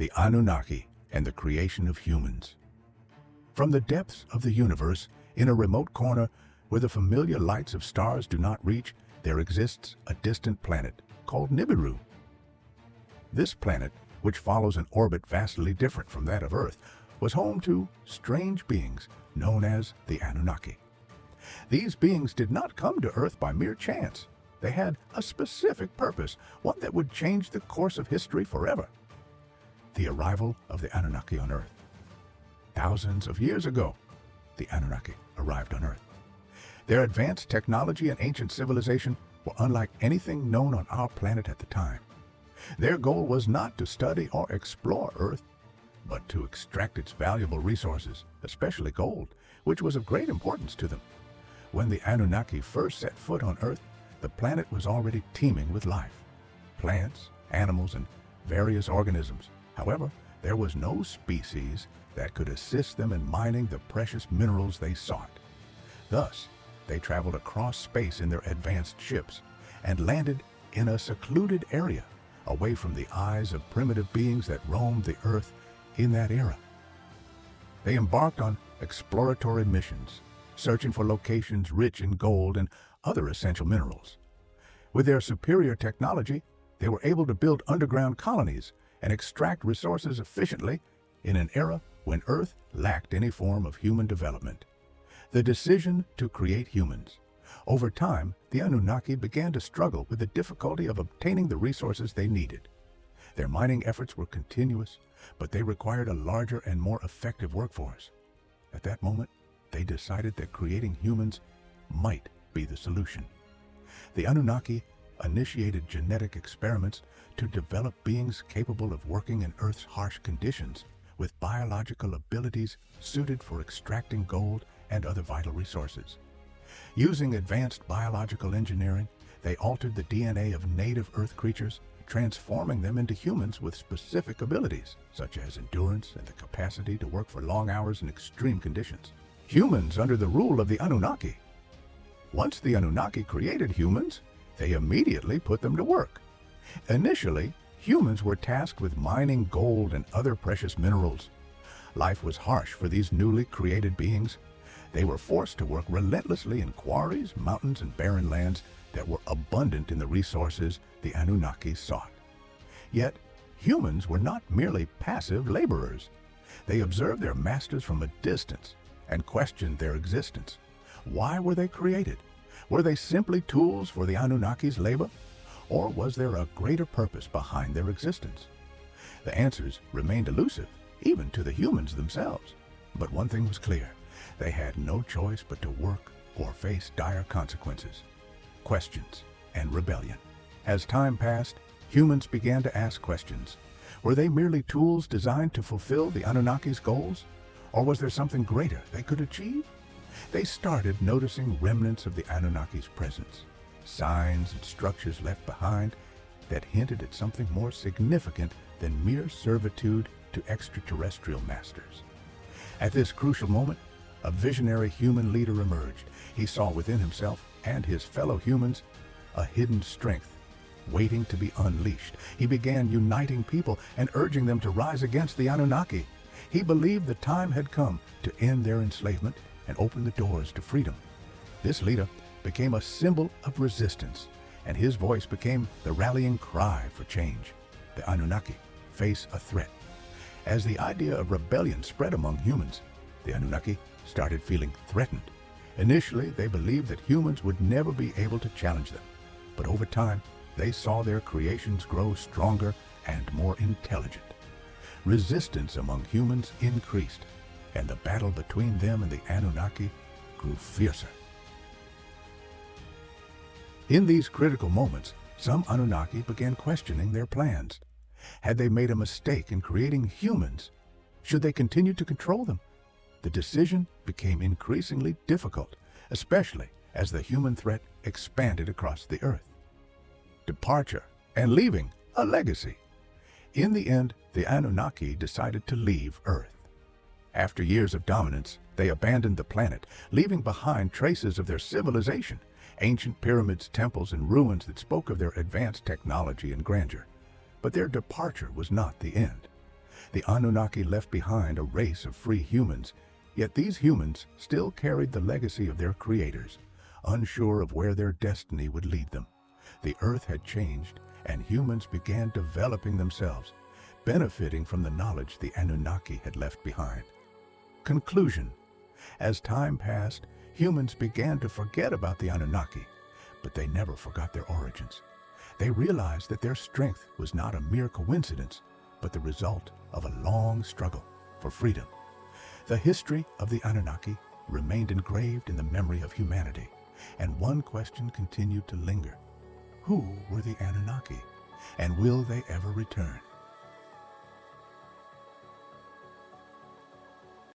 the Anunnaki and the creation of humans. From the depths of the universe, in a remote corner where the familiar lights of stars do not reach, there exists a distant planet called Nibiru. This planet, which follows an orbit vastly different from that of Earth, was home to strange beings known as the Anunnaki. These beings did not come to Earth by mere chance. They had a specific purpose, one that would change the course of history forever. The arrival of the Anunnaki on Earth. Thousands of years ago, the Anunnaki arrived on Earth. Their advanced technology and ancient civilization were unlike anything known on our planet at the time. Their goal was not to study or explore Earth, but to extract its valuable resources, especially gold, which was of great importance to them. When the Anunnaki first set foot on Earth, the planet was already teeming with life. Plants, animals, and various organisms. However, there was no species that could assist them in mining the precious minerals they sought. Thus, they traveled across space in their advanced ships and landed in a secluded area, away from the eyes of primitive beings that roamed the Earth in that era. They embarked on exploratory missions, searching for locations rich in gold and other essential minerals. With their superior technology, they were able to build underground colonies and extract resources efficiently in an era when Earth lacked any form of human development. The decision to create humans. Over time, the Anunnaki began to struggle with the difficulty of obtaining the resources they needed. Their mining efforts were continuous, but they required a larger and more effective workforce. At that moment, they decided that creating humans might be the solution. The Anunnaki initiated genetic experiments to develop beings capable of working in Earth's harsh conditions, with biological abilities suited for extracting gold and other vital resources. Using advanced biological engineering, they altered the DNA of native Earth creatures, transforming them into humans with specific abilities, such as endurance and the capacity to work for long hours in extreme conditions. Humans under the rule of the Anunnaki. Once the Anunnaki created humans, they immediately put them to work. Initially, humans were tasked with mining gold and other precious minerals. Life was harsh for these newly created beings. They were forced to work relentlessly in quarries, mountains, and barren lands that were abundant in the resources the Anunnaki sought. Yet, humans were not merely passive laborers. They observed their masters from a distance and questioned their existence. Why were they created? Were they simply tools for the Anunnaki's labor? Or was there a greater purpose behind their existence? The answers remained elusive, even to the humans themselves. But one thing was clear. They had no choice but to work or face dire consequences. Questions and rebellion. As time passed, humans began to ask questions. Were they merely tools designed to fulfill the Anunnaki's goals? Or was there something greater they could achieve? They started noticing remnants of the Anunnaki's presence, signs and structures left behind that hinted at something more significant than mere servitude to extraterrestrial masters. At this crucial moment, a visionary human leader emerged. He saw within himself and his fellow humans a hidden strength waiting to be unleashed. He began uniting people and urging them to rise against the Anunnaki. He believed the time had come to end their enslavement and open the doors to freedom. This leader became a symbol of resistance, and his voice became the rallying cry for change. The Anunnaki face a threat. As the idea of rebellion spread among humans, the Anunnaki started feeling threatened. Initially, they believed that humans would never be able to challenge them. But over time, they saw their creations grow stronger and more intelligent. Resistance among humans increased, and the battle between them and the Anunnaki grew fiercer. In these critical moments, some Anunnaki began questioning their plans. Had they made a mistake in creating humans? Should they continue to control them? The decision became increasingly difficult, especially as the human threat expanded across the Earth. Departure and leaving a legacy. In the end, the Anunnaki decided to leave Earth. After years of dominance, they abandoned the planet, leaving behind traces of their civilization, ancient pyramids, temples, and ruins that spoke of their advanced technology and grandeur. But their departure was not the end. The Anunnaki left behind a race of free humans, yet these humans still carried the legacy of their creators, unsure of where their destiny would lead them. The Earth had changed, and humans began developing themselves, benefiting from the knowledge the Anunnaki had left behind. Conclusion. As time passed, humans began to forget about the Anunnaki, but they never forgot their origins. They realized that their strength was not a mere coincidence, but the result of a long struggle for freedom. The history of the Anunnaki remained engraved in the memory of humanity, and one question continued to linger. Who were the Anunnaki, and will they ever return?